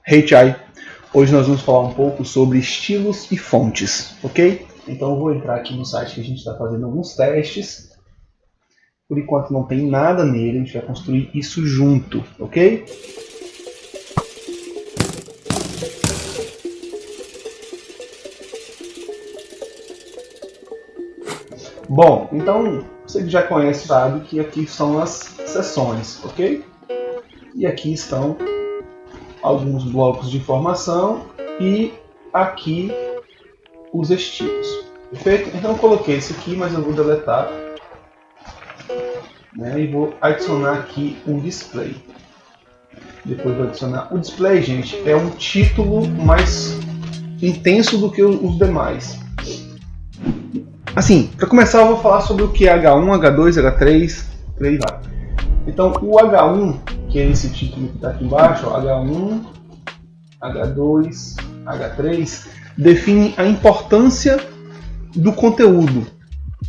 Hey Chai! Hoje nós vamos falar um pouco sobre estilos e fontes, ok? Então eu vou entrar aqui no site que a gente está fazendo alguns testes. Por enquanto não tem nada nele, a gente vai construir isso junto, ok? Bom, então você que já conhece sabe que aqui são as seções, ok? E aqui estão alguns blocos de informação e aqui os estilos. Perfeito? Então eu coloquei isso aqui, mas eu vou deletar, né, e vou adicionar aqui um display. Depois vou adicionar o display, gente, é um título mais intenso do que os demais. Assim, para começar eu vou falar sobre o que é H1, H2, H3, por aí vai. Então o H1, que é esse título que está aqui embaixo, ó, H1, H2, H3, define a importância do conteúdo,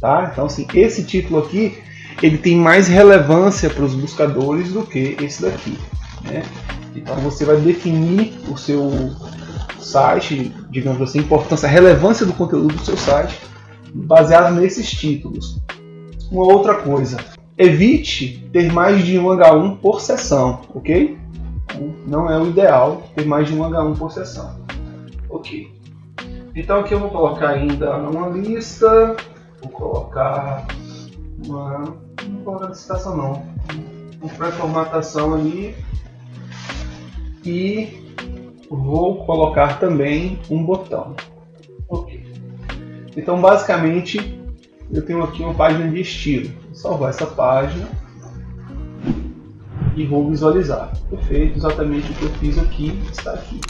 tá? Então assim, esse título aqui ele tem mais relevância para os buscadores do que esse daqui, né? Então você vai definir o seu site, digamos assim, a importância, a relevância do conteúdo do seu site baseado nesses títulos. Uma outra coisa, evite ter mais de um H1 por sessão, ok? Não é o ideal ter mais de um H1 por sessão. Ok. Então aqui eu vou colocar ainda uma lista, vou colocar uma... não vou colocar licitação não, uma pré-formatação ali e vou colocar também um botão. Ok. Então basicamente eu tenho aqui uma página de estilo. Vou salvar essa página e vou visualizar. Perfeito, exatamente o que eu fiz aqui está aqui.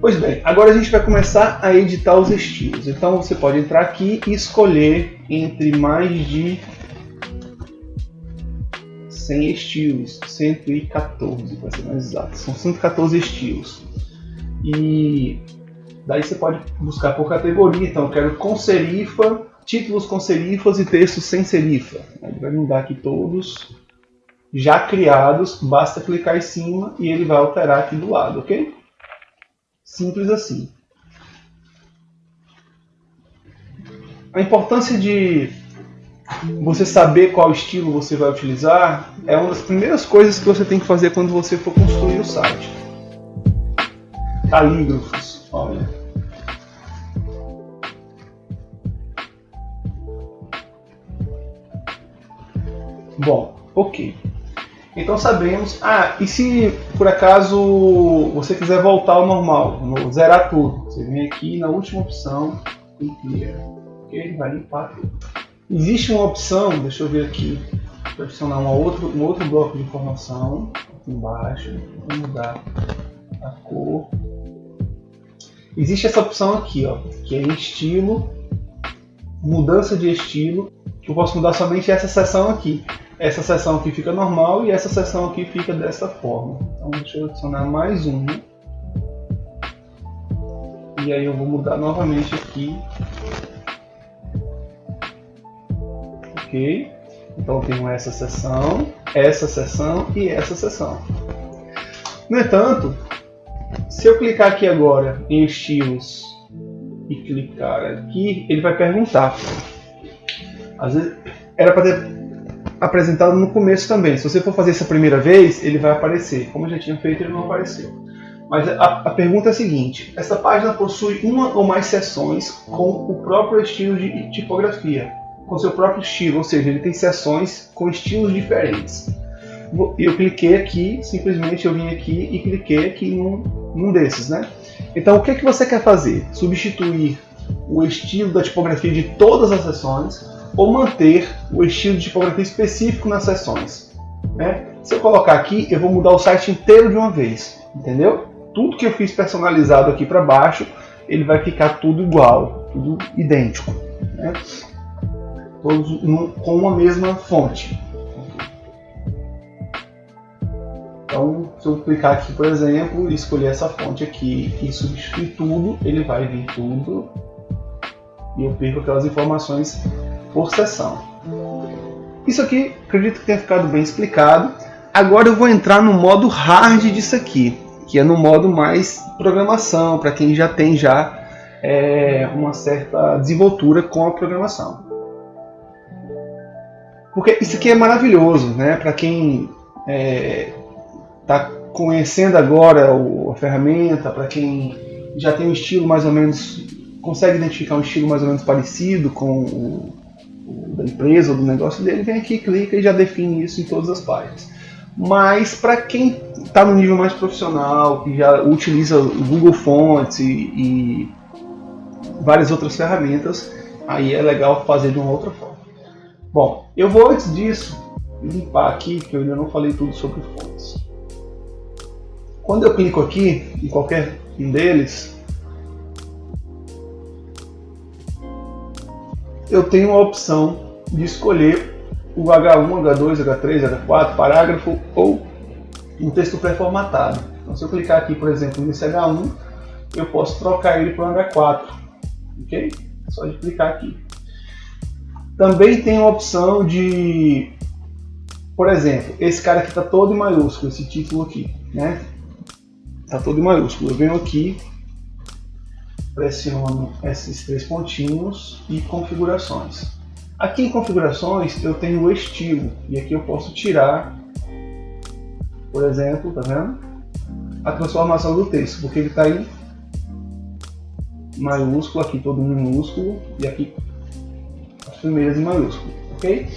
Pois bem, agora a gente vai começar a editar os estilos. Então você pode entrar aqui e escolher entre mais de 100 estilos, 114 para ser mais exato. São 114 estilos. E daí você pode buscar por categoria. Então eu quero com serifa, títulos com serifas e textos sem serifa. Ele vai me dar aqui todos já criados, basta clicar em cima e ele vai alterar aqui do lado, ok? Simples assim. A importância de você saber qual estilo você vai utilizar é uma das primeiras coisas que você tem que fazer quando você for construir o site. Calígrafos, olha. Bom, ok. Então sabemos. Ah, e se por acaso você quiser voltar ao normal, zerar tudo, você vem aqui na última opção e clear. Ok, ele vai limpar tudo. Existe uma opção, deixa eu ver aqui, para adicionar um outro bloco de informação aqui embaixo. Vou mudar a cor. Existe essa opção aqui, ó, que é estilo, mudança de estilo, que eu posso mudar somente essa seção aqui. Essa seção aqui fica normal e essa seção aqui fica dessa forma. Então deixa eu adicionar mais uma. E aí eu vou mudar novamente aqui. Ok. Então eu tenho essa seção e essa seção. No entanto, se eu clicar aqui agora em estilos e clicar aqui, ele vai perguntar. Às vezes era para ter apresentado no começo também. Se você for fazer isso a primeira vez, ele vai aparecer. Como eu já tinha feito, ele não apareceu. Mas a pergunta é a seguinte: essa página possui uma ou mais seções com o próprio estilo de tipografia, com seu próprio estilo, ou seja, ele tem seções com estilos diferentes. Eu cliquei aqui, simplesmente eu vim aqui e cliquei aqui num desses, né? Então o que você quer fazer? Substituir o estilo da tipografia de todas as seções ou manter o estilo de tipografia específico nas seções, né? Se eu colocar aqui, eu vou mudar o site inteiro de uma vez, entendeu? Tudo que eu fiz personalizado aqui para baixo, ele vai ficar tudo igual, tudo idêntico, né? Todos com uma mesma fonte. Então, se eu clicar aqui, por exemplo, e escolher essa fonte aqui e substituir tudo, ele vai vir tudo e eu perco aquelas informações por seção. Isso aqui, acredito que tenha ficado bem explicado. Agora eu vou entrar no modo hard disso aqui, que é no modo mais programação, para quem já tem uma certa desenvoltura com a programação. Porque isso aqui é maravilhoso, né? Para quem está conhecendo agora a ferramenta, para quem já tem um estilo mais ou menos, consegue identificar um estilo mais ou menos parecido com o da empresa ou do negócio dele, vem aqui, clica e já define isso em todas as páginas. Mas para quem está no nível mais profissional, que já utiliza o Google Fonts e várias outras ferramentas, aí é legal fazer de uma outra forma. Bom, eu vou antes disso limpar aqui, que eu ainda não falei tudo sobre fontes. Quando eu clico aqui em qualquer um deles, eu tenho a opção de escolher o H1, H2, H3, H4, parágrafo ou um texto pré-formatado. Então, se eu clicar aqui, por exemplo, nesse H1, eu posso trocar ele para um H4, ok? Só de clicar aqui. Também tem a opção de, por exemplo, esse cara aqui está todo em maiúsculo, esse título aqui, né? Está todo em maiúsculo. Eu venho aqui, pressiono esses 3 pontinhos e configurações. Aqui em configurações eu tenho o estilo e aqui eu posso tirar, por exemplo, tá vendo? A transformação do texto, porque ele está em maiúsculo, aqui todo em minúsculo e aqui as primeiras em maiúsculo, ok?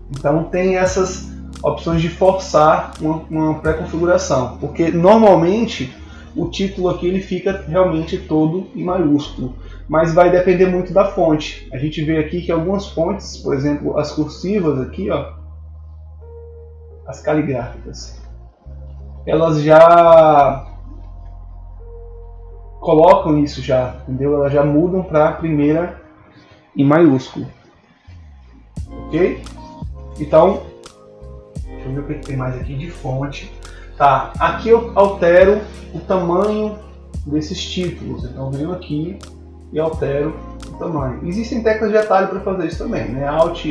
Então tem essas opções de forçar uma pré-configuração, porque normalmente o título aqui ele fica realmente todo em maiúsculo, mas vai depender muito da fonte. A gente vê aqui que algumas fontes, por exemplo, as cursivas aqui, ó, as caligráficas, elas já colocam isso já, entendeu? Elas já mudam para a primeira em maiúsculo, ok? Então, deixa eu ver o que tem mais aqui de fonte. Tá, aqui eu altero o tamanho desses títulos, então venho aqui e altero o tamanho. Existem teclas de atalho para fazer isso também, né? Alt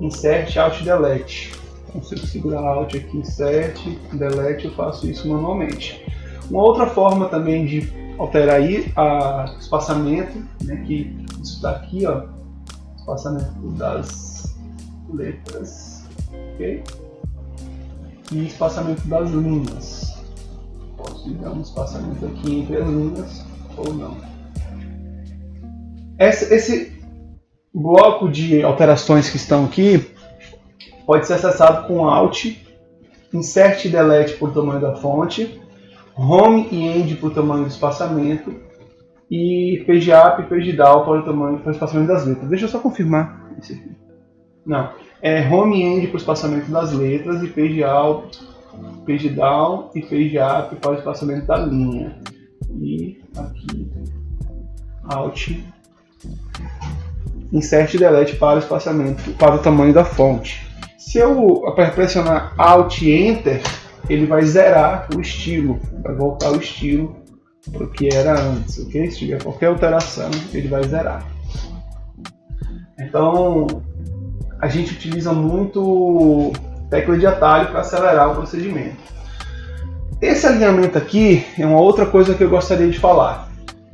Insert, Alt Delete. Então, se eu segurar Alt aqui, Insert, Delete, eu faço isso manualmente. Uma outra forma também de alterar aí o espaçamento, né? Que isso daqui, ó, espaçamento das letras, ok? E espaçamento das linhas. Posso dar um espaçamento aqui entre as linhas ou não. Esse bloco de alterações que estão aqui pode ser acessado com Alt, Insert e Delete por tamanho da fonte, Home e End por tamanho do espaçamento e Page Up e Page Down para o espaçamento das letras. Deixa eu só confirmar esse aqui. Não, é Home e End para o espaçamento das letras e Page Out, Page Down e Page Up para o espaçamento da linha. E aqui Alt, Insert e Delete para o espaçamento, para o tamanho da fonte. Se eu pressionar Alt e Enter, ele vai zerar o estilo, vai voltar o estilo para o que era antes, ok? Se tiver qualquer alteração, ele vai zerar. Então, a gente utiliza muito tecla de atalho para acelerar o procedimento. Esse alinhamento aqui é uma outra coisa que eu gostaria de falar.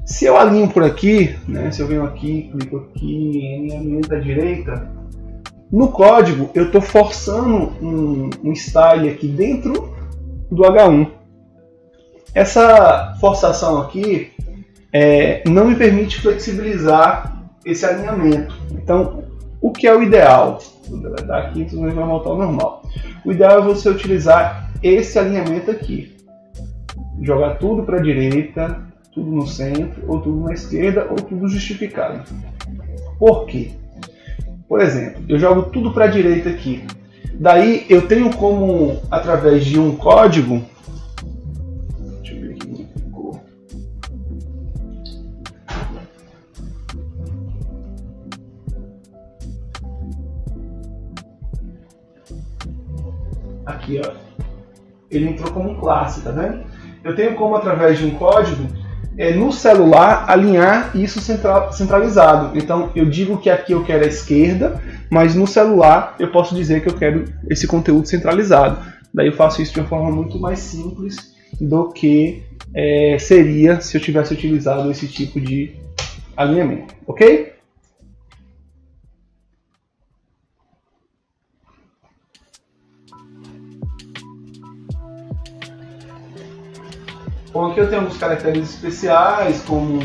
Se eu alinho por aqui, né, se eu venho aqui, clico aqui em alinhamento à direita, no código eu estou forçando um style aqui dentro do H1. Essa forçação aqui não me permite flexibilizar esse alinhamento. Então, o que é o ideal? Vou deletar aqui, então vai voltar ao normal. O ideal é você utilizar esse alinhamento aqui. Jogar tudo para a direita, tudo no centro, ou tudo na esquerda, ou tudo justificado. Por quê? Por exemplo, eu jogo tudo para a direita aqui. Daí eu tenho como, através de um código, deixa eu ver aqui como ficou. Aqui, ó, ele entrou como classe, tá vendo? Eu tenho como, através de um código, no celular, alinhar isso centralizado. Então, eu digo que aqui eu quero a esquerda, mas no celular eu posso dizer que eu quero esse conteúdo centralizado. Daí eu faço isso de uma forma muito mais simples do que seria se eu tivesse utilizado esse tipo de alinhamento, ok? Bom, aqui eu tenho alguns caracteres especiais, como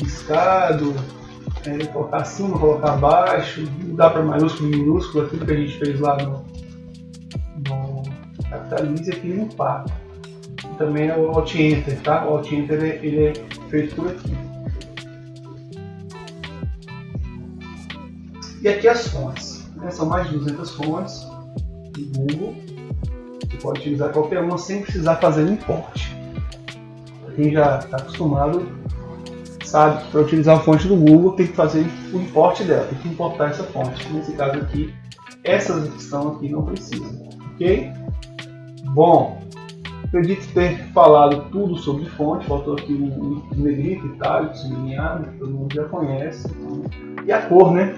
riscado, colocar acima, colocar abaixo, mudar para maiúsculo e minúsculo, aquilo que a gente fez lá no Capitalize, aqui no par. Também é o Alt Enter, tá? O Alt Enter ele é feito por aqui. E aqui as fontes, né? São mais de 200 fontes do Google. Você pode utilizar qualquer uma sem precisar fazer o import. Quem já está acostumado sabe que para utilizar a fonte do Google tem que fazer o import dela, tem que importar essa fonte. Nesse caso aqui, essas que estão aqui não precisam, ok? Bom, acredito ter falado tudo sobre fonte, faltou aqui o negrito, itálico, sublinhado, que todo mundo já conhece. E a cor, né?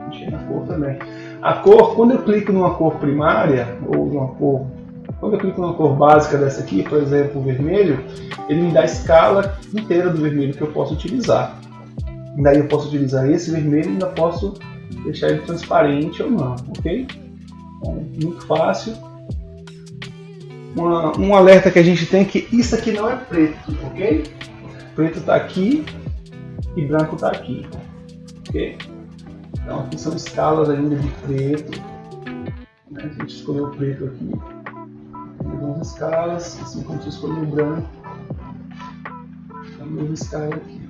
Mexer na cor também. A cor, quando eu clico numa cor primária, ou numa cor, quando eu clico numa cor básica dessa aqui, por exemplo, o vermelho, ele me dá a escala inteira do vermelho que eu posso utilizar. E daí eu posso utilizar esse vermelho e ainda posso deixar ele transparente ou não, ok? Então, muito fácil. Um alerta que a gente tem é que isso aqui não é preto, ok? Preto está aqui e branco está aqui, ok? Então aqui são escalas ainda de preto, né? A gente escolheu o preto aqui, tem algumas escalas, assim como se escolheu o branco, tem a mesma escala aqui.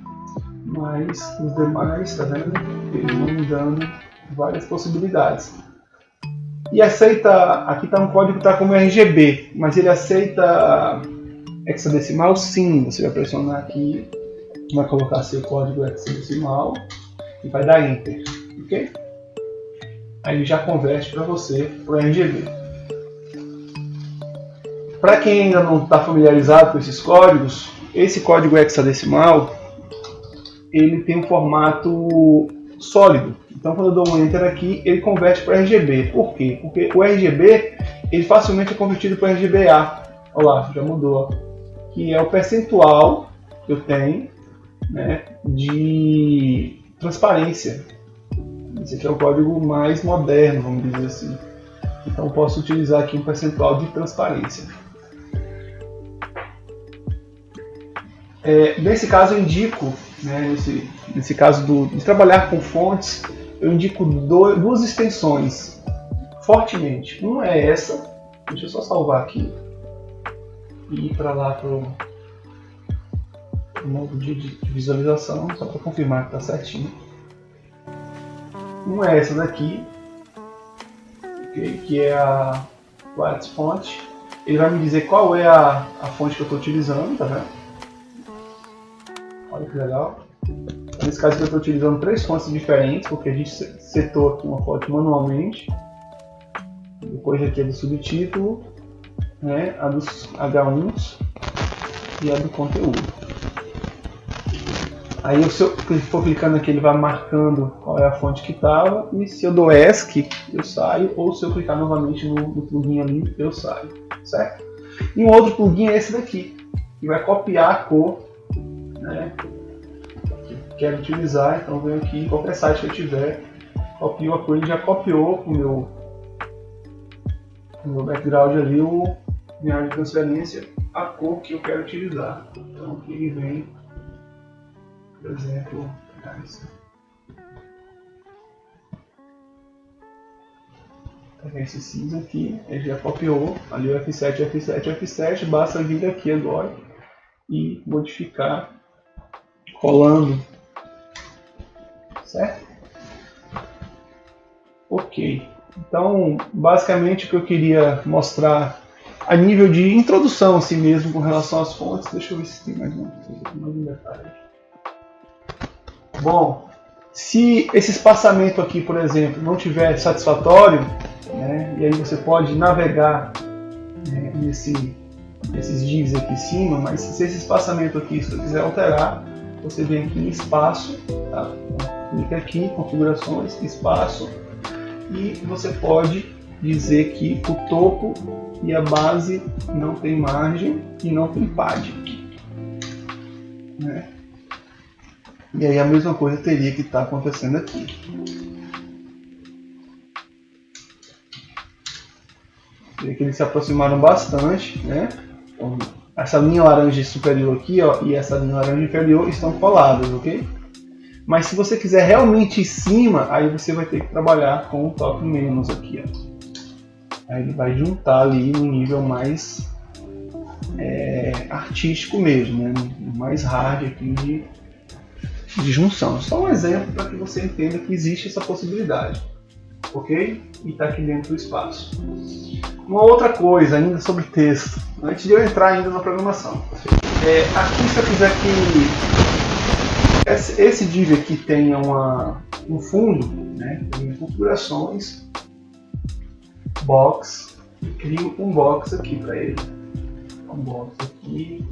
Mas os demais, tá vendo? Eles vão me dando várias possibilidades. E aceita, aqui está um código que está como RGB, mas ele aceita hexadecimal sim. Você vai pressionar aqui, vai colocar seu código hexadecimal e vai dar Enter, ok? Aí ele já converte para você para o RGB. Para quem ainda não está familiarizado com esses códigos, esse código hexadecimal ele tem um formato sólido. Então quando eu dou um Enter aqui, ele converte para RGB. Por quê? Porque o RGB ele facilmente é convertido para RGBA. Olha lá, já mudou. Que é o percentual que eu tenho, né, de transparência. Esse aqui é o código mais moderno, vamos dizer assim. Então eu posso utilizar aqui um percentual de transparência. Nesse caso eu indico, né, nesse caso de trabalhar com fontes, eu indico duas extensões fortemente. Uma é essa, deixa eu só salvar aqui e ir para lá para o modo de visualização, só para confirmar que está certinho. Uma é essa daqui, okay, que é a What's Font. Ele vai me dizer qual é a fonte que eu estou utilizando, tá vendo? Olha que legal. Nesse caso eu estou utilizando 3 fontes diferentes, porque a gente setou aqui uma fonte manualmente. Depois aqui é do subtítulo, né, a dos H1s e a do conteúdo. Aí se eu for clicando aqui, ele vai marcando qual é a fonte que estava, e se eu dou ESC, eu saio, ou se eu clicar novamente no plugin ali, eu saio, certo? E um outro plugin é esse daqui, que vai copiar a cor, né, que eu quero utilizar. Então eu venho aqui em qualquer site que eu tiver, copio a cor, ele já copiou o meu background ali, minha área de transferência, a cor que eu quero utilizar. Então aqui ele vem, por exemplo, esse cinza aqui, ele já copiou ali o F7, F7, F7, basta vir aqui agora e modificar colando, certo? Ok, então basicamente o que eu queria mostrar a nível de introdução assim mesmo com relação às fontes. Deixa eu ver se tem mais um detalhe. Bom, se esse espaçamento aqui, por exemplo, não tiver satisfatório, né, e aí você pode navegar, né, nesses divs aqui em cima, mas se esse espaçamento aqui, se você quiser alterar, você vem aqui em espaço, tá? Clica aqui, configurações, espaço, e você pode dizer que o topo e a base não tem margem e não tem padding, né? E aí a mesma coisa teria que estar acontecendo aqui. Veja que eles se aproximaram bastante, né? Então, essa linha laranja superior aqui, ó, e essa linha laranja inferior estão coladas, ok? Mas se você quiser realmente em cima, aí você vai ter que trabalhar com o toque menos aqui, ó. Aí ele vai juntar ali no nível mais artístico mesmo, né? Mais hard aqui de junção. Só um exemplo para que você entenda que existe essa possibilidade, ok? E está aqui dentro do espaço. Uma outra coisa ainda sobre texto, antes de eu entrar ainda na programação. Aqui, se eu quiser que esse div aqui tenha um fundo, né? Tenha configurações, box, e crio um box aqui para ele. Um box aqui.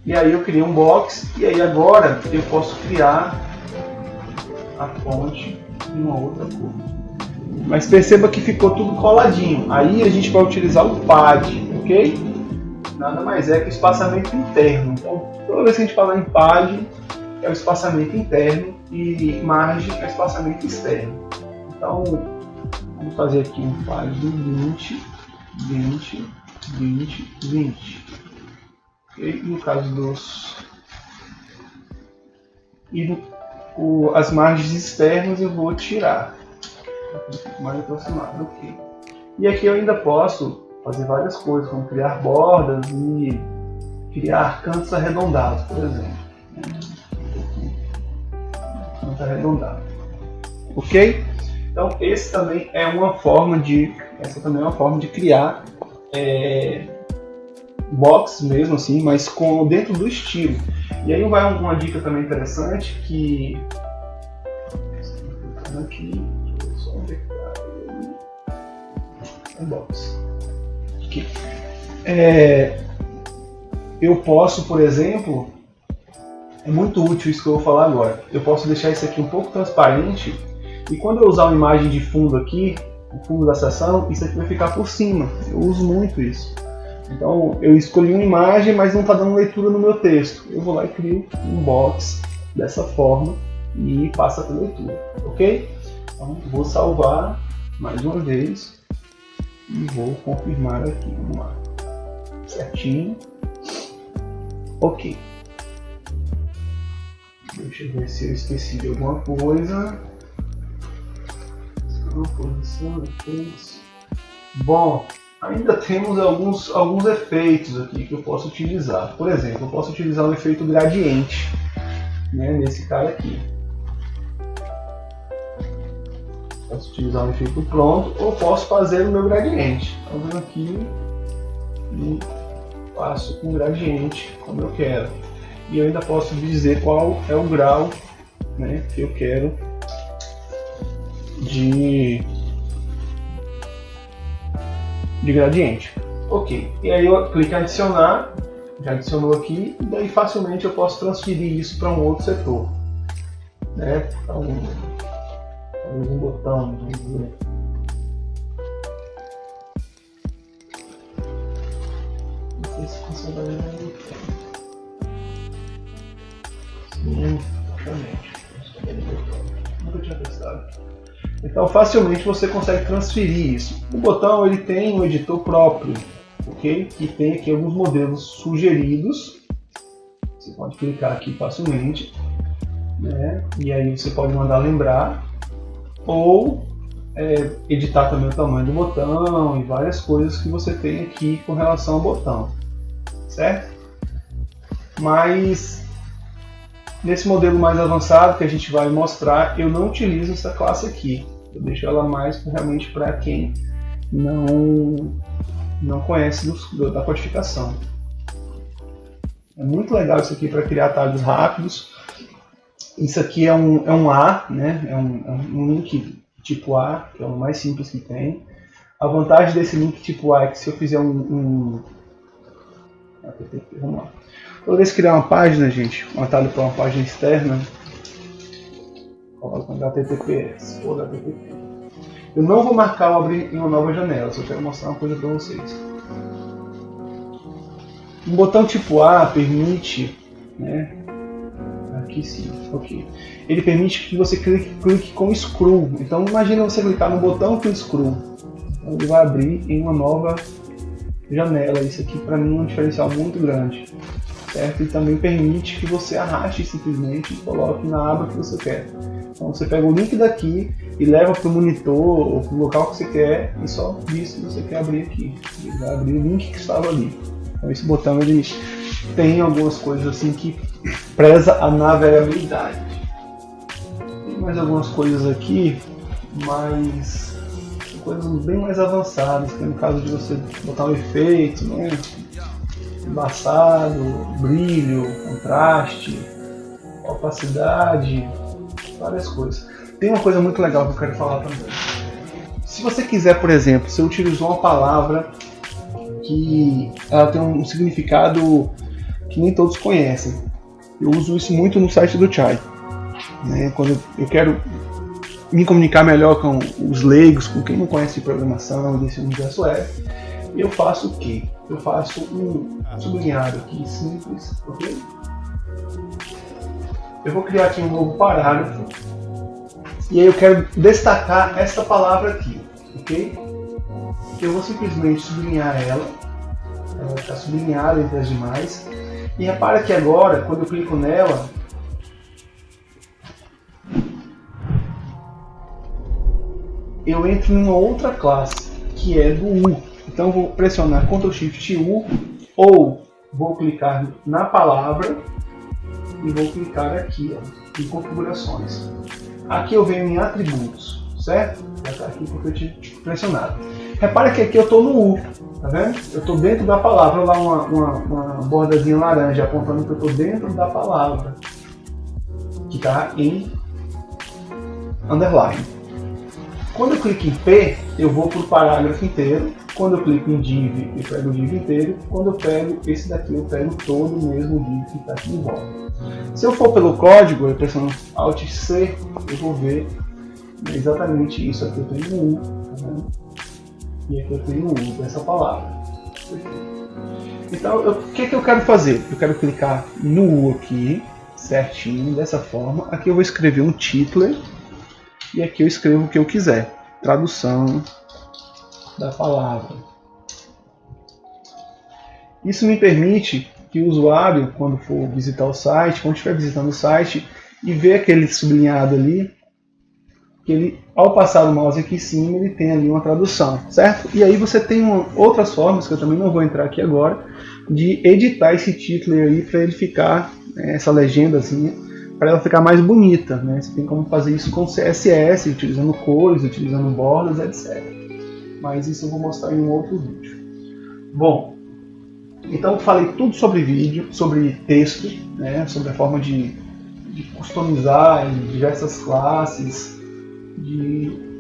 E aí eu criei um box, e aí agora eu posso criar a fonte em uma outra cor. Mas perceba que ficou tudo coladinho. Aí a gente vai utilizar o pad, ok? Nada mais é que o espaçamento interno. Então, toda vez que a gente fala em pad, é o espaçamento interno e margem é o espaçamento externo. Então, vamos fazer aqui um pad de 20, 20, 20, 20. Okay? No caso dos... as margens externas eu vou tirar. Mais aproximado, ok. E aqui eu ainda posso fazer várias coisas, como criar bordas e criar cantos arredondados, por exemplo. Canto arredondado. Ok? Então essa também é uma forma de criar box mesmo assim, mas dentro do estilo. E aí vai uma dica também interessante que aqui, só onde é box. Aqui. Eu posso, por exemplo, é muito útil isso que eu vou falar agora. Eu posso deixar isso aqui um pouco transparente e quando eu usar uma imagem de fundo aqui, o fundo da seção, isso aqui vai ficar por cima. Eu uso muito isso. Então eu escolhi uma imagem, mas não está dando leitura no meu texto. Eu vou lá e crio um box dessa forma e passa a leitura, ok? Então vou salvar mais uma vez e vou confirmar aqui. Vamos lá, certinho, ok. Deixa eu ver se eu esqueci de alguma coisa. Bom, ainda temos alguns efeitos aqui que eu posso utilizar. Por exemplo, eu posso utilizar um efeito gradiente, né, nesse cara aqui. Posso utilizar um efeito pronto ou posso fazer o meu gradiente. Então, vendo aqui e faço um gradiente como eu quero. E eu ainda posso dizer qual é o grau, né, que eu quero de gradiente. Ok, e aí eu clico em adicionar, já adicionou aqui, e daí facilmente eu posso transferir isso para um outro setor, né? Então, talvez um botão, vamos ver. Não sei se funciona bem. Sim, exatamente. Nunca tinha testado. Então facilmente você consegue transferir isso. O botão ele tem um editor próprio, ok? Que tem aqui alguns modelos sugeridos. Você pode clicar aqui facilmente, né? E aí você pode mandar lembrar ou editar também o tamanho do botão e várias coisas que você tem aqui com relação ao botão, certo? Mas nesse modelo mais avançado que a gente vai mostrar, eu não utilizo essa classe aqui. Eu deixo ela mais realmente para quem não conhece da codificação. É muito legal isso aqui para criar atalhos rápidos. Isso aqui é um A, né? É um link tipo A, que é o mais simples que tem. A vantagem desse link tipo A é que se eu fizer vamos lá. Toda vez que criar uma página, gente, um atalho para uma página externa, coloca um HTTPS ou HTTP. Eu não vou marcar o abrir em uma nova janela, só quero mostrar uma coisa para vocês. Um botão tipo A permite, né? Aqui sim, ok. Ele permite que você clique com scroll. Então imagina você clicar no botão com scroll. Então, ele vai abrir em uma nova janela. Isso aqui para mim é um diferencial muito grande. Certo? E também permite que você arraste simplesmente e coloque na aba que você quer. Então você pega o link daqui e leva para o monitor ou para o local que você quer e só diz que você quer abrir aqui. Ele vai abrir o link que estava ali. Então esse botão ele tem algumas coisas assim que preza a navegabilidade. Tem mais algumas coisas aqui, mas coisas bem mais avançadas, que é no caso de você botar um efeito, né? Embaçado, brilho, contraste, opacidade, várias coisas. Tem uma coisa muito legal que eu quero falar também. Se você quiser, por exemplo, você utilizou uma palavra que ela tem um significado que nem todos conhecem. Eu uso isso muito no site do Chai. Né? Quando eu quero me comunicar melhor com os leigos, com quem não conhece programação desse universo web, eu faço o quê? Eu faço um sublinhado aqui simples, ok? Eu vou criar aqui um novo parágrafo e aí eu quero destacar essa palavra aqui, ok? Eu vou simplesmente sublinhar ela vai ficar sublinhada entre as demais. E repara que agora, quando eu clico nela, eu entro em uma outra classe, que é do U. Então eu vou pressionar Ctrl Shift U, ou vou clicar na palavra e vou clicar aqui, ó, em configurações. Aqui eu venho em atributos, certo? Já está aqui porque eu tinha pressionado. Repara que aqui eu estou no U, tá vendo? Eu estou dentro da palavra, lá uma bordazinha laranja apontando que eu estou dentro da palavra, que está em underline. Quando eu clico em P, eu vou para o parágrafo inteiro. Quando eu clico em div, eu pego o div inteiro. Quando eu pego esse daqui, eu pego todo o mesmo div que está aqui em volta. Se eu for pelo código, eu pressiono Alt C, eu vou ver exatamente isso. Aqui eu tenho um U, tá vendo? E aqui eu tenho um U dessa palavra. Então, o que eu quero fazer? Eu quero clicar no U aqui, certinho, dessa forma. Aqui eu vou escrever um titler. E aqui eu escrevo o que eu quiser. Tradução da palavra. Isso me permite que o usuário, quando for visitar o site, quando estiver visitando o site e ver aquele sublinhado ali, que ele, ao passar o mouse aqui em cima, ele tem ali uma tradução, certo? E aí você tem outras formas, que eu também não vou entrar aqui agora, de editar esse título aí para ele ficar, essa legendazinha, para ela ficar mais bonita, né? Você tem como fazer isso com CSS, utilizando cores, utilizando bordas, etc. Mas isso eu vou mostrar em um outro vídeo. Bom, então eu falei tudo sobre vídeo, sobre texto, né? Sobre a forma de customizar em diversas classes,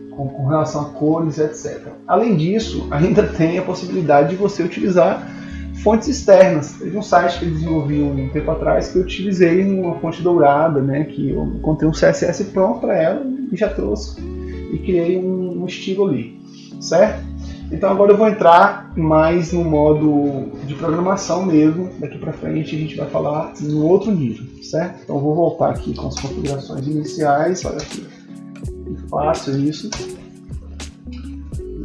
com relação a cores, etc. Além disso, ainda tem a possibilidade de você utilizar fontes externas. Teve um site que eu desenvolvi um tempo atrás que eu utilizei uma fonte dourada, né, que eu encontrei um CSS pronto para ela e já trouxe e criei um estilo ali, certo? Então agora eu vou entrar mais no modo de programação mesmo. Daqui para frente a gente vai falar em outro nível, certo? Então eu vou voltar aqui com as configurações iniciais. Olha aqui, que fácil isso.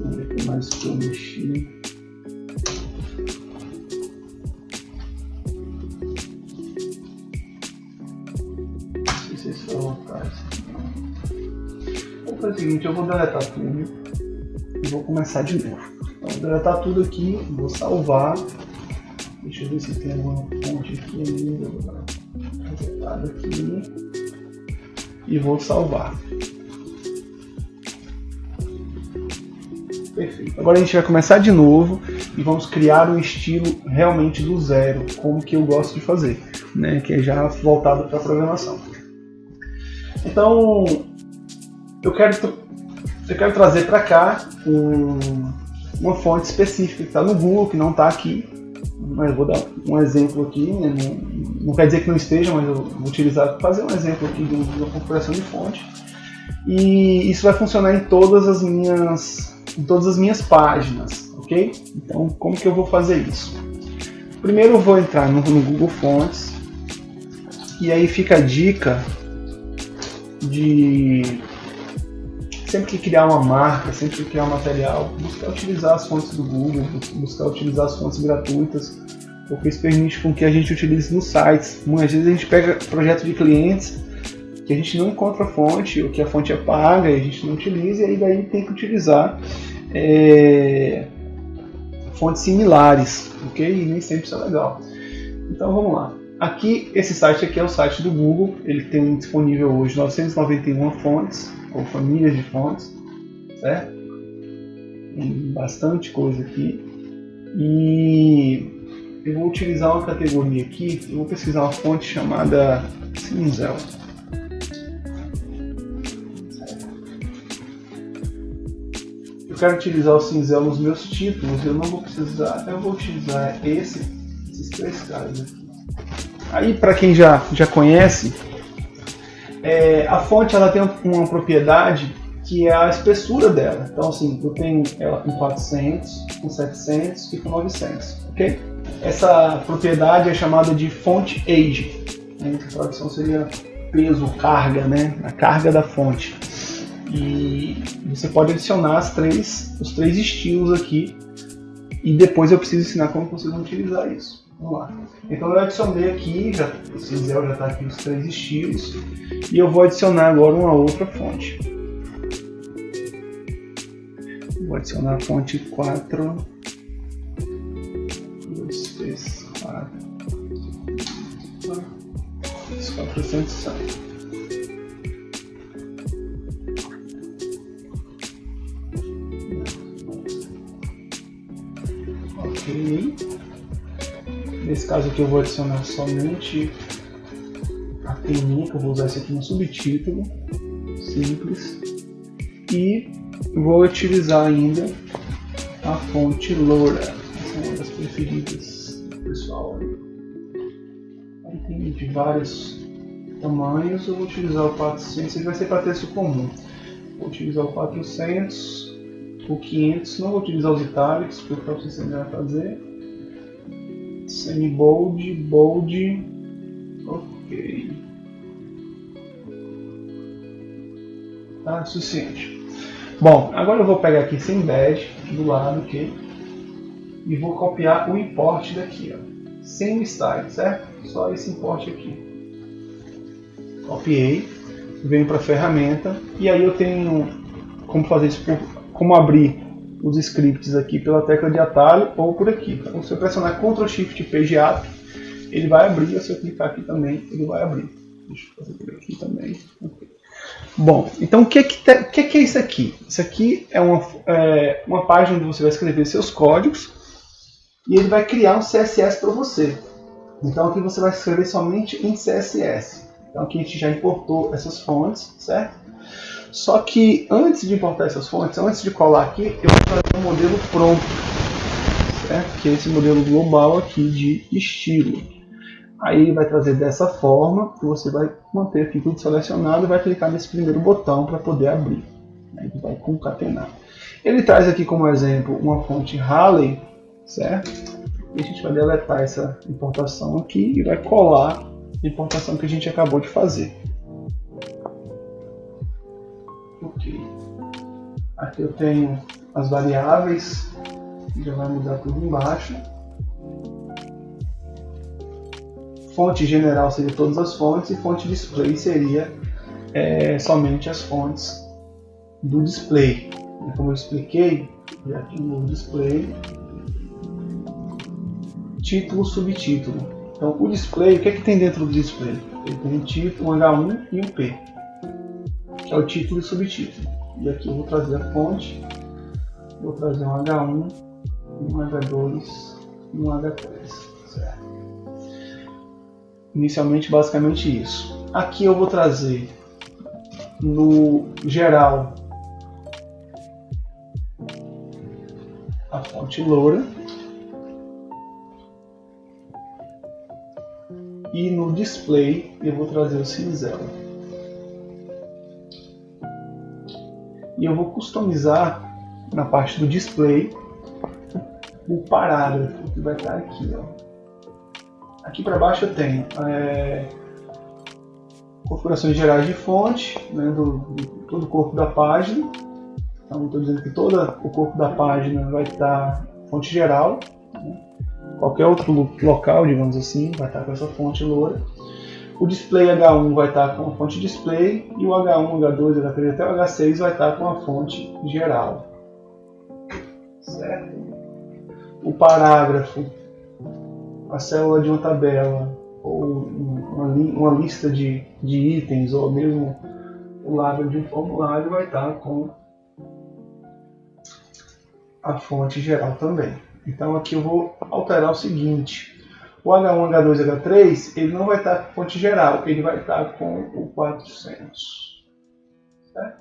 Vamos ver o que mais que eu mexi. Vou fazer o seguinte, eu vou deletar tudo e vou começar de novo. Então, vou deletar tudo aqui, vou salvar. Deixa eu ver se tem alguma fonte aqui ainda. Vou dar uma deletada aqui e vou salvar. Perfeito. Agora a gente vai começar de novo e vamos criar um estilo realmente do zero, como que eu gosto de fazer, né? Que é já voltado para a programação. Então, eu quero trazer para cá uma fonte específica que está no Google, que não está aqui, mas eu vou dar um exemplo aqui, né? Não quer dizer que não esteja, mas eu vou utilizar, fazer um exemplo aqui de uma configuração de fonte. E isso vai funcionar em todas as minhas páginas, ok? Então, como que eu vou fazer isso? Primeiro eu vou entrar no Google Fontes, e aí fica a dica de sempre que criar uma marca, sempre que criar um material, buscar utilizar as fontes do Google, buscar utilizar as fontes gratuitas, porque isso permite com que a gente utilize nos sites. Muitas vezes a gente pega projetos de clientes que a gente não encontra a fonte, ou que a fonte é paga e a gente não utiliza, e aí daí tem que utilizar fontes similares, ok? E nem sempre isso é legal. Então vamos lá. Aqui, esse site aqui é o site do Google, ele tem disponível hoje 991 fontes, ou famílias de fontes, certo? Tem bastante coisa aqui. E eu vou utilizar uma categoria aqui, eu vou pesquisar uma fonte chamada Cinzel. Eu quero utilizar o Cinzel nos meus títulos, eu não vou precisar, eu vou utilizar esses três caras aqui. Aí, para quem já conhece, a fonte ela tem uma propriedade que é a espessura dela. Então, assim, eu tenho ela com 400, com 700 e com 900, ok? Essa propriedade é chamada de font age. A tradução seria peso, carga, né? A carga da fonte. E você pode adicionar os três estilos aqui. E depois eu preciso ensinar como vocês vão utilizar isso. Vamos lá. Então eu adicionei aqui, o Cinzel já está aqui os três estilos. E eu vou adicionar agora uma outra fonte. Vou adicionar a fonte 4. 2, 3, 4. 400. Ok. Nesse caso aqui eu vou adicionar somente a telinha, que eu vou usar isso aqui no subtítulo, simples, e vou utilizar ainda a fonte Loura, essa é uma das preferidas do pessoal. Aí tem de vários tamanhos, eu vou utilizar o 400, ele vai ser para texto comum. Vou utilizar o 400, o 500, não vou utilizar os itálicos, porque para vocês vai fazer. Semi-bold, bold, ok. Tá suficiente. Bom, agora eu vou pegar aqui sem badge do lado, ok? E vou copiar o import daqui, ó, sem o style, certo? Só esse import aqui. Copiei, venho para a ferramenta e aí eu tenho como fazer isso, como abrir os scripts aqui pela tecla de atalho ou por aqui. Então, se eu pressionar Ctrl Shift Page Up, ele vai abrir. Se eu clicar aqui também, ele vai abrir. Deixa eu fazer por aqui também. Okay. Bom, então o que é isso aqui? Isso aqui é uma página onde você vai escrever seus códigos e ele vai criar um CSS para você. Então aqui você vai escrever somente em CSS. Então aqui a gente já importou essas fontes, certo? Só que antes de importar essas fontes, antes de colar aqui, eu vou fazer um modelo pronto, certo? Que é esse modelo global aqui de estilo. Aí ele vai trazer dessa forma, que você vai manter aqui tudo selecionado e vai clicar nesse primeiro botão para poder abrir. Aí ele vai concatenar. Ele traz aqui como exemplo uma fonte Raleigh, certo? E a gente vai deletar essa importação aqui e vai colar a importação que a gente acabou de fazer. Ok. Aqui eu tenho as variáveis, já vai mudar tudo embaixo. Fonte general seria todas as fontes e fonte display seria somente as fontes do display. Como eu expliquei, já aqui no display, título, subtítulo. Então o display, o que é que tem dentro do display? Ele tem um título, um H1 e um P, que é o título e subtítulo. E aqui eu vou trazer a fonte, vou trazer um H1, um H2 e um H3. Certo? Inicialmente, basicamente isso. Aqui eu vou trazer no geral a fonte Loura. e no display eu vou trazer o cinzel. E eu vou customizar na parte do display o parágrafo que vai estar aqui, ó. Aqui para baixo eu tenho configurações gerais de fonte, né, todo o corpo da página. Então estou dizendo que todo o corpo da página vai estar fonte geral, né? Qualquer outro local, digamos assim, vai estar com essa fonte loura. O display H1 vai estar com a fonte display e o H1, H2, H3 até o H6 vai estar com a fonte geral. Certo? O parágrafo, a célula de uma tabela ou uma lista de itens ou mesmo o lado de um formulário vai estar com a fonte geral também. Então aqui eu vou alterar o seguinte: o H1, H2 e H3 ele não vai estar com fonte geral, ele vai estar com o 400. Certo?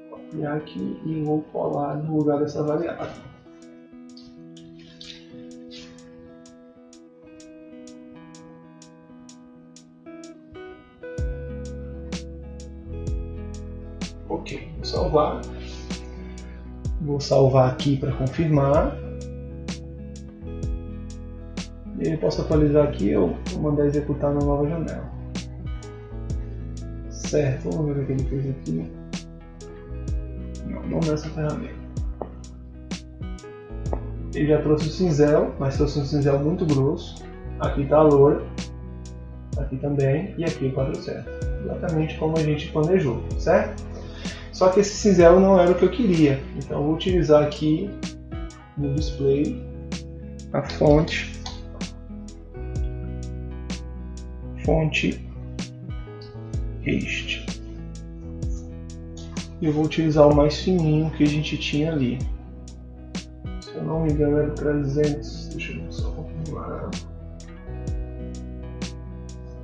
Vou copiar aqui e vou colar no lugar dessa variável. Ok, vou salvar. Vou salvar aqui para confirmar. E eu posso atualizar aqui ou mandar executar na nova janela. Certo, vamos ver o que ele fez aqui. Não nessa ferramenta. Ele já trouxe o cinzel, mas trouxe um cinzel muito grosso. Aqui está a loura. Aqui também. E aqui o 400. Exatamente como a gente planejou, certo? Só que esse cinzel não era o que eu queria. Então eu vou utilizar aqui no display a fonte este. Eu vou utilizar o mais fininho que a gente tinha ali. Se eu não me engano era 300. Deixa eu só confirmar.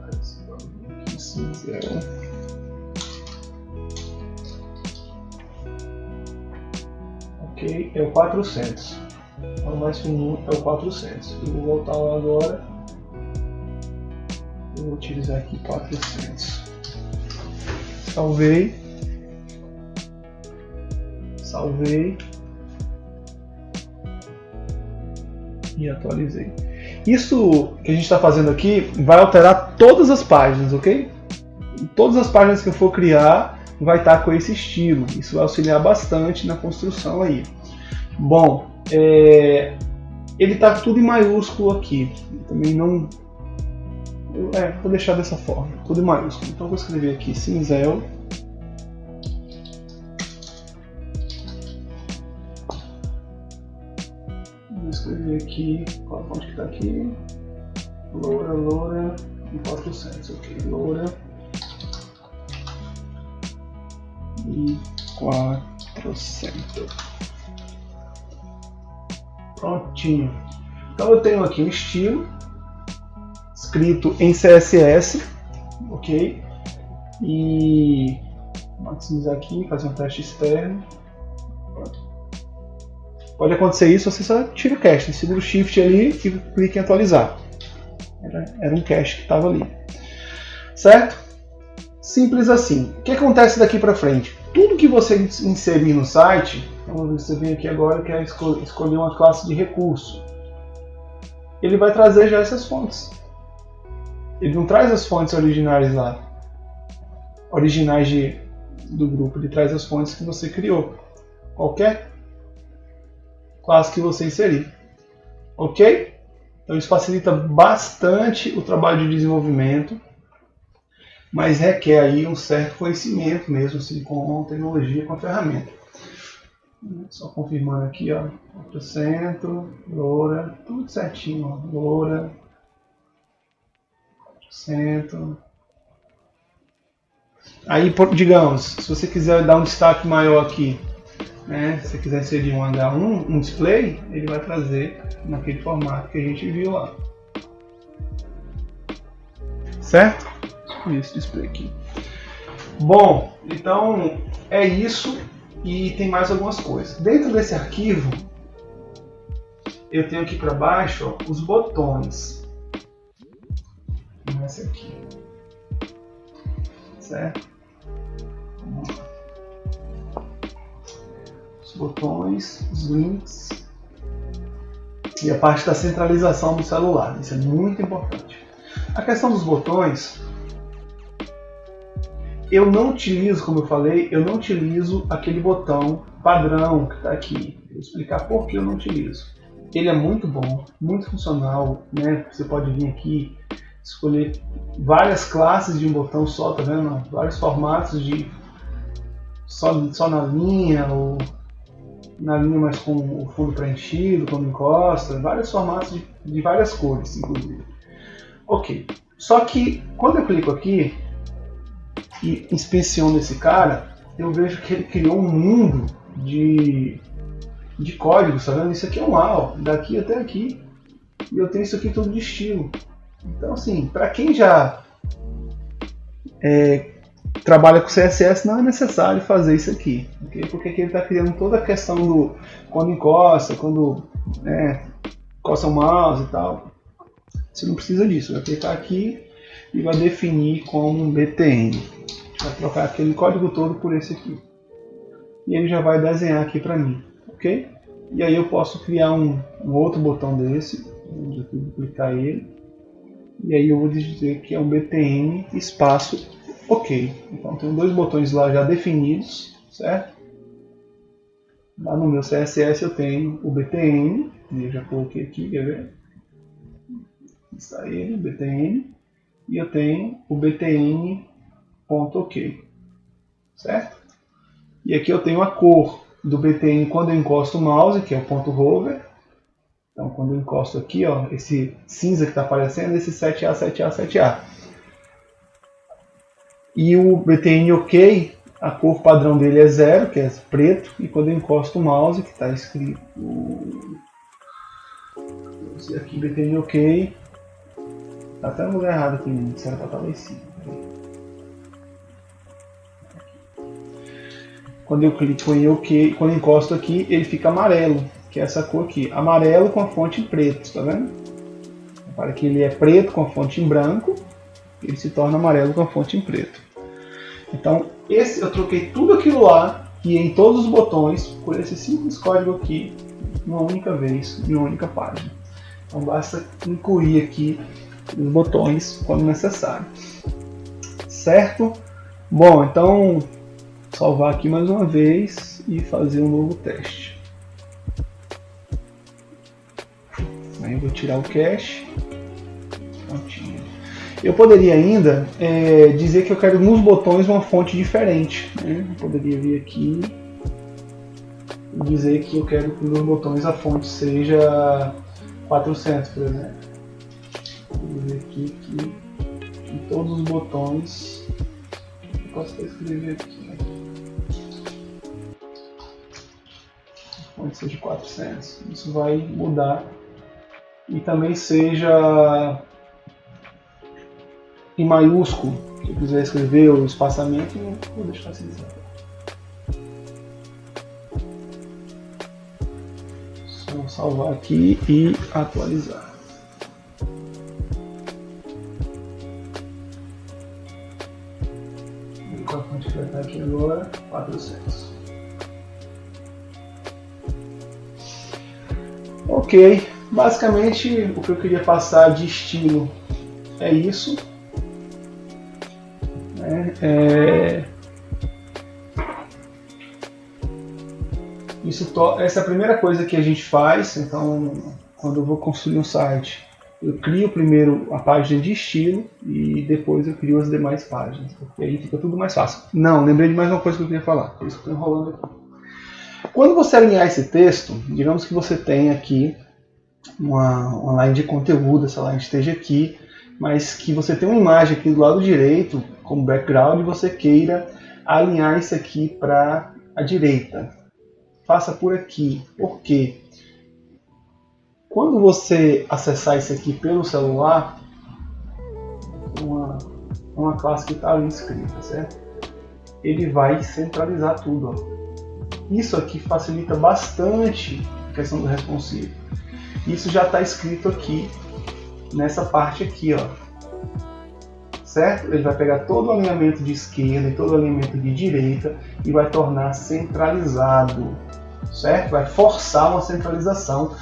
Aqui cinzel. Ok, é o 400. O mais fininho é o 400. Eu vou voltar lá agora. Eu vou utilizar aqui 400. Salvei. E atualizei. Isso que a gente está fazendo aqui vai alterar todas as páginas, ok? Todas as páginas que eu for criar vai estar com esse estilo. Isso vai auxiliar bastante na construção aí. Bom, ele está tudo em maiúsculo aqui. Também não... vou deixar dessa forma, tudo em maiúsculo. Então vou escrever aqui cinzel. Vou escrever aqui, qual a fonte que está aqui? Loura e 400, ok, loura e 400. Prontinho. Então eu tenho aqui um estilo escrito em CSS, ok? E maximizar aqui, fazer um teste externo. Pronto. Pode acontecer isso, você só tira o cache, segura o Shift ali e clica em atualizar. Era um cache que estava ali, certo? Simples assim. O que acontece daqui para frente? Tudo que você inserir no site, então você vem aqui agora e quer escolher uma classe de recurso, ele vai trazer já essas fontes. Ele não traz as fontes originais lá, do grupo, ele traz as fontes que você criou. Qualquer classe que você inserir. Ok? Então isso facilita bastante o trabalho de desenvolvimento, mas requer aí um certo conhecimento mesmo, assim, com tecnologia, com a ferramenta. Só confirmando aqui, ó, 400, loura, tudo certinho, ó, loura, 400. Aí, digamos, se você quiser dar um destaque maior aqui, né, se você quiser inserir um H1, um display, ele vai trazer naquele formato que a gente viu lá. Certo? Esse display aqui. Bom, então é isso e tem mais algumas coisas. Dentro desse arquivo, eu tenho aqui para baixo, ó, os botões. esse aqui. Certo? Vamos lá. Os botões, os links e a parte da centralização do celular. Isso é muito importante. A questão dos botões, eu não utilizo, como eu falei, eu não utilizo aquele botão padrão que está aqui. Vou explicar por que eu não utilizo. Ele é muito bom, muito funcional, né? Você pode vir aqui, escolher várias classes de um botão só, tá vendo? Vários formatos de só na linha, ou na linha mais com o fundo preenchido, quando encosta, vários formatos de várias cores, inclusive. Ok, só que quando eu clico aqui e inspeciono esse cara, eu vejo que ele criou um mundo de códigos, tá vendo? Isso aqui é um AL, daqui até aqui, e eu tenho isso aqui tudo de estilo. Então, assim, para quem já trabalha com CSS, não é necessário fazer isso aqui, okay? Porque aqui ele está criando toda a questão do quando encosta, quando encosta o mouse e tal. Você não precisa disso, vai clicar aqui e vai definir como um BTN. A gente vai trocar aquele código todo por esse aqui. E ele já vai desenhar aqui para mim, ok? E aí eu posso criar um outro botão desse, vou clicar ele. E aí eu vou dizer que é um BTN espaço OK. Então tem dois botões lá já definidos, certo? Lá no meu CSS eu tenho o BTN, eu já coloquei aqui, quer ver? Está ele, BTN, e eu tenho o BTN.OK, certo? E aqui eu tenho a cor do BTN quando eu encosto o mouse, que é o ponto hover. Então quando eu encosto aqui, ó, esse cinza que está aparecendo, esse 7A, 7A, 7A. E o BTN OK, a cor padrão dele é 0, que é preto, e quando eu encosto o mouse, que está escrito aqui BTN OK, está até no lugar errado aqui, isso era para estar lá em cima. Quando eu clico em OK, quando eu encosto aqui, ele fica amarelo, que é essa cor aqui, amarelo com a fonte em preto, tá vendo? Para que ele é preto com a fonte em branco, ele se torna amarelo com a fonte em preto. Então, eu troquei tudo aquilo lá, que em todos os botões, por esse simples código aqui, uma única vez, em uma única página. Então, basta incluir aqui os botões quando necessário. Certo? Bom, então, salvar aqui mais uma vez e fazer um novo teste. Aí, vou tirar o cache. Prontinho. Eu poderia ainda dizer que eu quero nos botões uma fonte diferente, né? Eu poderia vir aqui e dizer que eu quero que nos botões a fonte seja 400, por exemplo. Vou ver aqui que em todos os botões eu posso escrever aqui, né? A fonte seja 400. Isso vai mudar e também seja em maiúsculo. Se eu quiser escrever o espaçamento, eu vou deixar assim. Só salvar aqui e atualizar. E qual a fonte que vai estar aqui agora? 400. Ok, basicamente o que eu queria passar de estilo é isso. Essa é a primeira coisa que a gente faz. Então, quando eu vou construir um site, eu crio primeiro a página de estilo e depois eu crio as demais páginas, porque aí fica tudo mais fácil. Não, lembrei de mais uma coisa que eu queria falar, por isso que eu estou enrolando aqui. Quando você alinhar esse texto, digamos que você tem aqui uma line de conteúdo, essa line esteja aqui, mas que você tem uma imagem aqui do lado direito como background e você queira alinhar isso aqui para a direita. Faça por aqui. Por quê? Quando você acessar isso aqui pelo celular, uma classe que está ali escrita, certo? Ele vai centralizar tudo. Ó. Isso aqui facilita bastante a questão do responsive. Isso já está escrito aqui nessa parte aqui, ó. certo? Ele vai pegar todo o alinhamento de esquerda e todo o alinhamento de direita e vai tornar centralizado, certo? Vai forçar uma centralização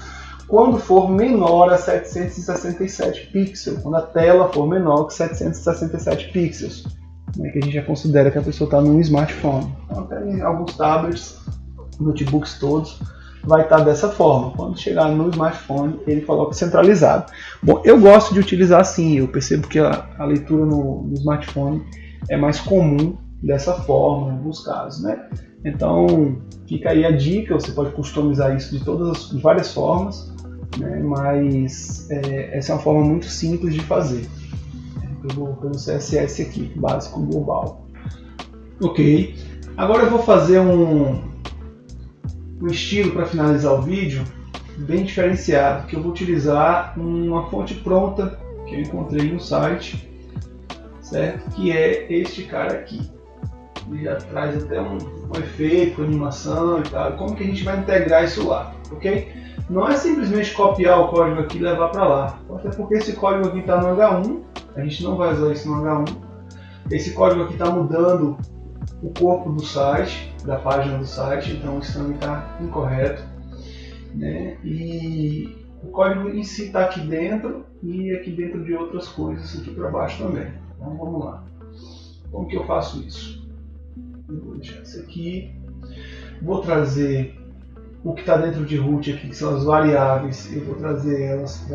quando for menor a 767 pixels, quando a tela for menor que 767 pixels, né, que a gente já considera que a pessoa está num smartphone. Então, até em alguns tablets, notebooks todos, vai estar dessa forma. Quando chegar no smartphone, ele coloca centralizado. Bom, eu gosto de utilizar assim, eu percebo que a leitura no smartphone é mais comum dessa forma, em alguns casos, né? Então, fica aí a dica, você pode customizar isso de várias formas, né? Mas essa é uma forma muito simples de fazer, pelo CSS aqui, básico global. Ok, agora eu vou fazer um estilo para finalizar o vídeo bem diferenciado, que eu vou utilizar uma fonte pronta que eu encontrei no site, certo? Que é este cara aqui. Ele já traz até um efeito, animação e tal. Como que a gente vai integrar isso lá, ok? Não é simplesmente copiar o código aqui e levar para lá, até porque esse código aqui está no H1, a gente não vai usar isso no H1. Esse código aqui está mudando o corpo do site, da página do site, então isso também está incorreto, né? E o código em si está aqui dentro e aqui dentro de outras coisas aqui para baixo também. Então vamos lá. Como que eu faço isso? Eu vou deixar isso aqui, vou trazer o que está dentro de root aqui, que são as variáveis, eu vou trazer elas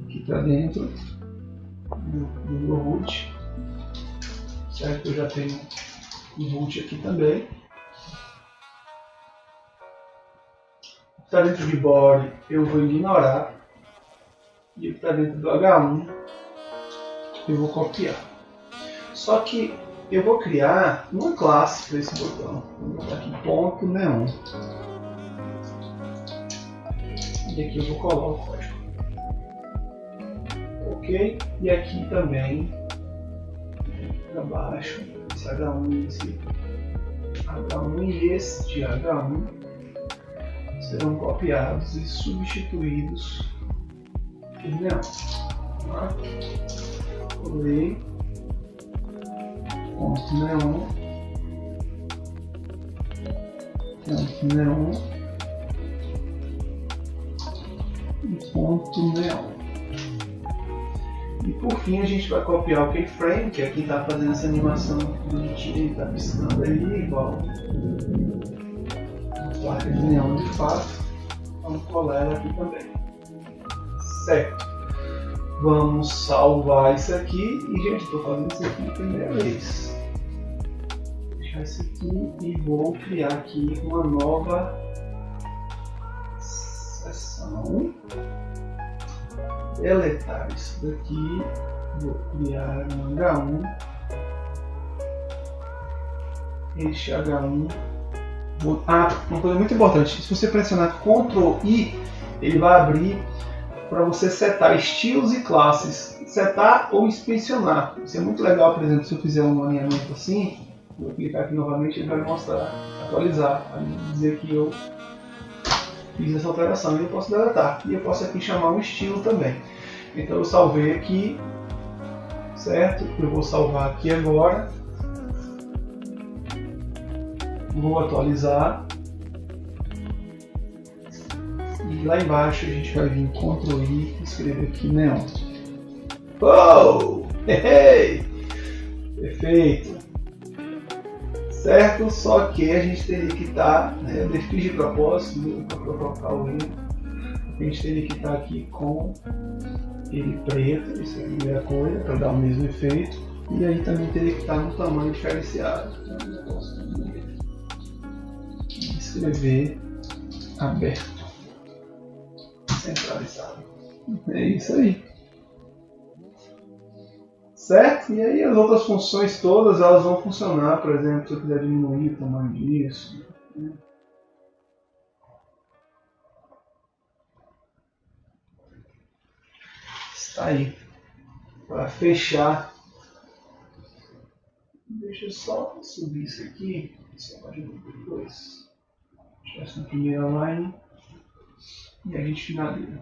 aqui para dentro do meu root, certo? Eu já tenho o root aqui também. O que está dentro de body eu vou ignorar, e o que está dentro do H1 eu vou copiar. Só que eu vou criar uma classe para esse botão. Vou botar aqui ponto neon. E aqui eu vou colar o código. Ok? E aqui também, para baixo, esse H1 esse H1 e este H1 serão copiados e substituídos por neon. Tá? Colei ponto neon, ponto neon e ponto neon. E por fim a gente vai copiar o keyframe, que aqui está fazendo essa animação bonitinha, está piscando ali, igual a placa de neon de fato. Vamos colar ela aqui também. Certo. Vamos salvar isso aqui. E gente, estou fazendo isso aqui pela primeira vez. Vou deixar isso aqui e vou criar aqui uma nova seção. Deletar isso daqui, vou criar um H1, este H1, uma coisa muito importante, se você pressionar Ctrl I, ele vai abrir para você setar estilos e classes, setar ou inspecionar. Isso é muito legal, por exemplo, se eu fizer um alinhamento assim, vou clicar aqui novamente, ele vai mostrar, atualizar, vai dizer que eu fiz essa alteração e eu posso deletar. E eu posso aqui chamar um estilo também. Então eu salvei aqui, certo? Eu vou salvar aqui agora. Vou atualizar. E lá embaixo a gente vai vir Ctrl I e escrever aqui neon. Oh! Hey! Perfeito! Certo? Só que a gente teria que estar, né, eu fiz de propósito para provocar o erro, a gente teria que estar aqui com ele preto, isso é a primeira coisa, para dar o mesmo efeito, e aí também teria que estar no tamanho diferenciado. Então eu posso escrever aberto, centralizado. É isso aí. Certo? E aí as outras funções todas elas vão funcionar, por exemplo, se eu quiser diminuir o tamanho disso. Né? Está aí. Para fechar, deixa eu só subir isso aqui, só pode depois. Deixa essa na primeira line e a gente finaliza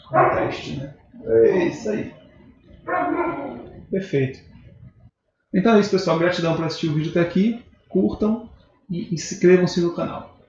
com o teste, né? É isso aí. Perfeito. Então é isso, pessoal. Gratidão por assistir o vídeo até aqui. Curtam e inscrevam-se no canal.